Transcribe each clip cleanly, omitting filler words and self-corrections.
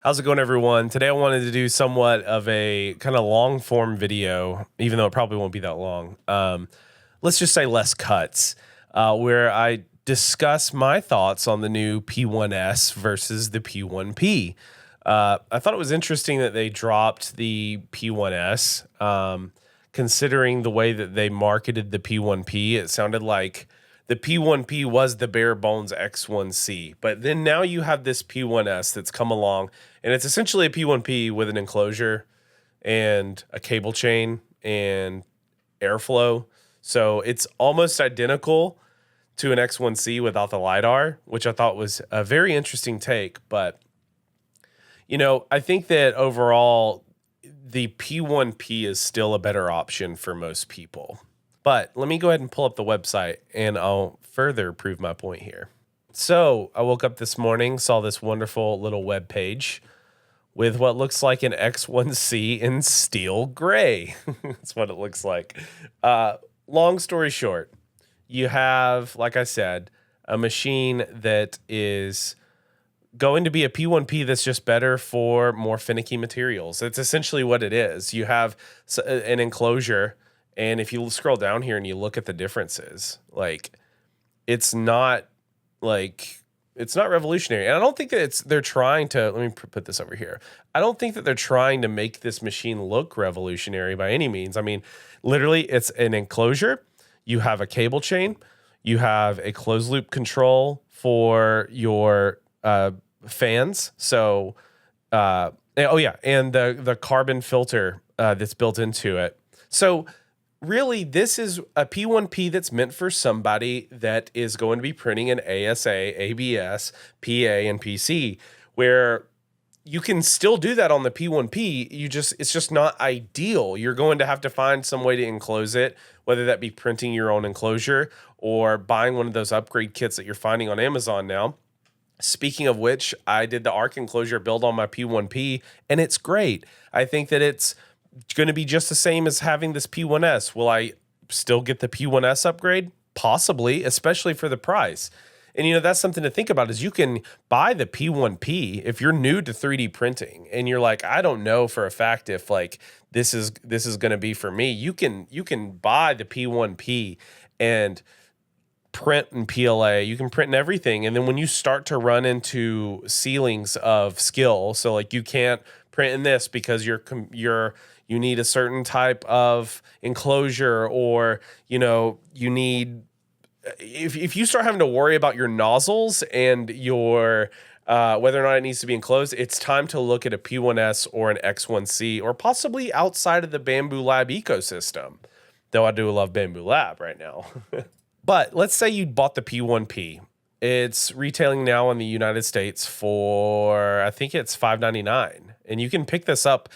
How's it going, everyone? Today I wanted to do somewhat of a kind of long form video, even though it probably won't be that long. Let's just say less cuts, where I discuss my thoughts on the new P1S versus the P1P. I thought it was interesting that they dropped the P1S, considering the way that they marketed the P1P. It sounded like the P1P was the bare bones X1C, but then now you have this P1S that's come along, and it's essentially a P1P with an enclosure and a cable chain and airflow. So it's almost identical to an X1C without the LiDAR, which I thought was a very interesting take. But, I think that overall, the P1P is still a better option for most people. But let me go ahead and pull up the website and I'll further prove my point here. So I woke up this morning, saw this wonderful little web page with what looks like an X1C in steel gray. That's what it looks like. Long story short, you have, like I said, a machine that is going to be a P1P that's just better for more finicky materials. It's essentially what it is. You have an enclosure, and if you scroll down here and you look at the differences, it's not it's not revolutionary. And I don't think that they're trying to, let me put this over here. I don't think that they're trying to make this machine look revolutionary by any means. I mean, literally it's an enclosure. You have a cable chain, you have a closed loop control for your fans. So, and the carbon filter that's built into it. So really, this is a P1P that's meant for somebody that is going to be printing in ASA, ABS, PA, and PC, where you can still do that on the P1P. It's just not ideal. You're going to have to find some way to enclose it, whether that be printing your own enclosure or buying one of those upgrade kits that you're finding on Amazon now. Speaking of which, I did the ARC enclosure build on my P1P, and it's great. I think that it's going to be just the same as having this P1S. Will I still get the P1S upgrade? Possibly, especially for the price. And that's something to think about is you can buy the P1P if you're new to 3D printing and you're like, I don't know for a fact if this is going to be for me. You can buy the P1P and print in PLA, you can print in everything. And then when you start to run into ceilings of skill, so you can't print in this because you need a certain type of enclosure, or you need, if you start having to worry about your nozzles and your whether or not it needs to be enclosed, it's time to look at a P1S or an X1C, or possibly outside of the Bambu Lab ecosystem, though I do love Bambu Lab right now. But let's say you bought the P1P. It's retailing now in the United States for, I think it's $5.99. And you can pick this up.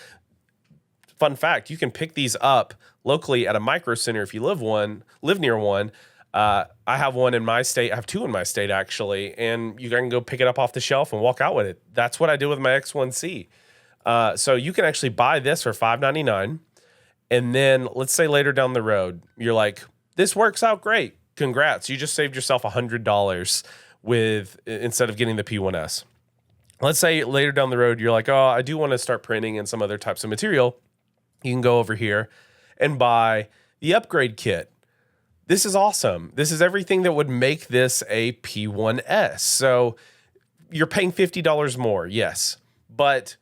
Fun fact, you can pick these up locally at a micro center if you live near one. I have one in my state. I have two in my state, actually. And you can go pick it up off the shelf and walk out with it. That's what I did with my X1C. So you can actually buy this for $5.99. And then let's say later down the road, you're like, this works out great. Congrats. You just saved yourself $100 instead of getting the P1S. Let's say later down the road, you're like, oh, I do want to start printing in some other types of material. You can go over here and buy the upgrade kit. This is awesome. This is everything that would make this a P1S. So you're paying $50 more, yes. But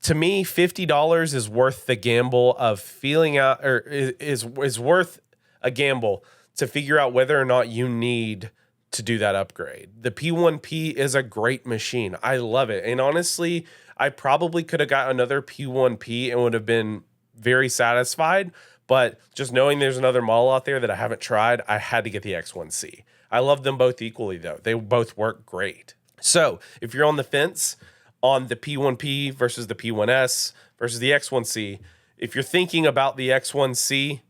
to me, $50 is worth the gamble of feeling out, or is worth a gamble to figure out whether or not you need to do that upgrade. The P1P is a great machine. I love it. And honestly, I probably could have got another P1P and would have been very satisfied. But just knowing there's another model out there that I haven't tried, I had to get the X1C. I love them both equally, though. They both work great. So if you're on the fence on the P1P versus the P1S versus the X1C, if you're thinking about the X1C,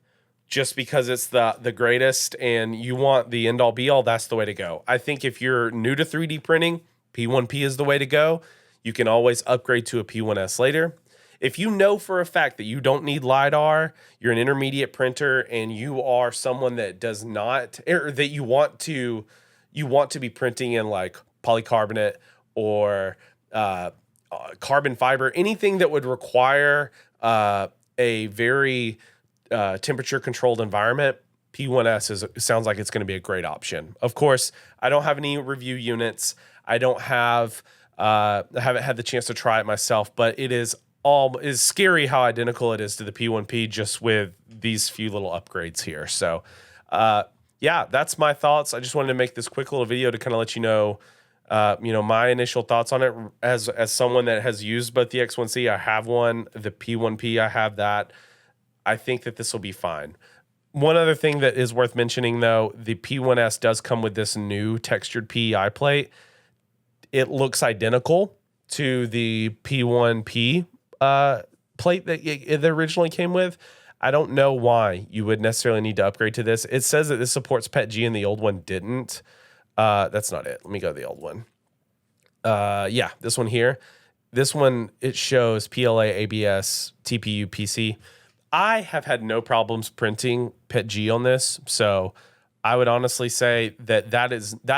just because it's the greatest and you want the end all be all, that's the way to go. I think if you're new to 3D printing, P1P is the way to go. You can always upgrade to a P1S later. If you know for a fact that you don't need LiDAR, you're an intermediate printer and you are someone that does not, or that you want to be printing in polycarbonate or carbon fiber, anything that would require a very temperature controlled environment. P1S sounds like it's going to be a great option. Of course, I don't have any review units. I don't have I haven't had the chance to try it myself, but it is scary how identical it is to the P1P, just with these few little upgrades here. So yeah, that's my thoughts. I just wanted to make this quick little video to kind of let you know my initial thoughts on it as someone that has used both the X1C. I have one, the P1P, I have that. I think that this will be fine. One other thing that is worth mentioning, though, the P1S does come with this new textured PEI plate. It looks identical to the P1P plate that it originally came with. I don't know why you would necessarily need to upgrade to this. It says that this supports PETG and the old one didn't. That's not it. Let me go to the old one. Yeah, this one here. This one, it shows PLA, ABS, TPU, PC. I have had no problems printing PETG on this, so I would honestly say that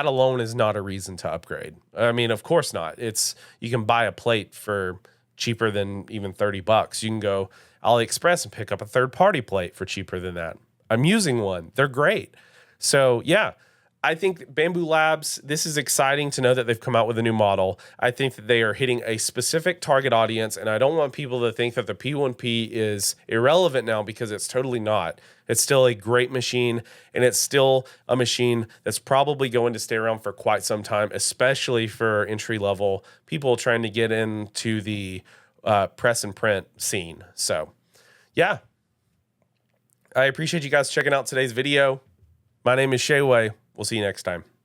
alone is not a reason to upgrade. I mean, of course not. You can buy a plate for cheaper than even $30. You can go AliExpress and pick up a third-party plate for cheaper than that. I'm using one. They're great. So yeah, I think Bambu Labs, this is exciting to know that they've come out with a new model. I think that they are hitting a specific target audience, and I don't want people to think that the P1P is irrelevant now, because it's totally not. It's still a great machine, and it's still a machine that's probably going to stay around for quite some time, especially for entry-level people trying to get into the press and print scene. So yeah, I appreciate you guys checking out today's video. My name is Shayway. We'll see you next time.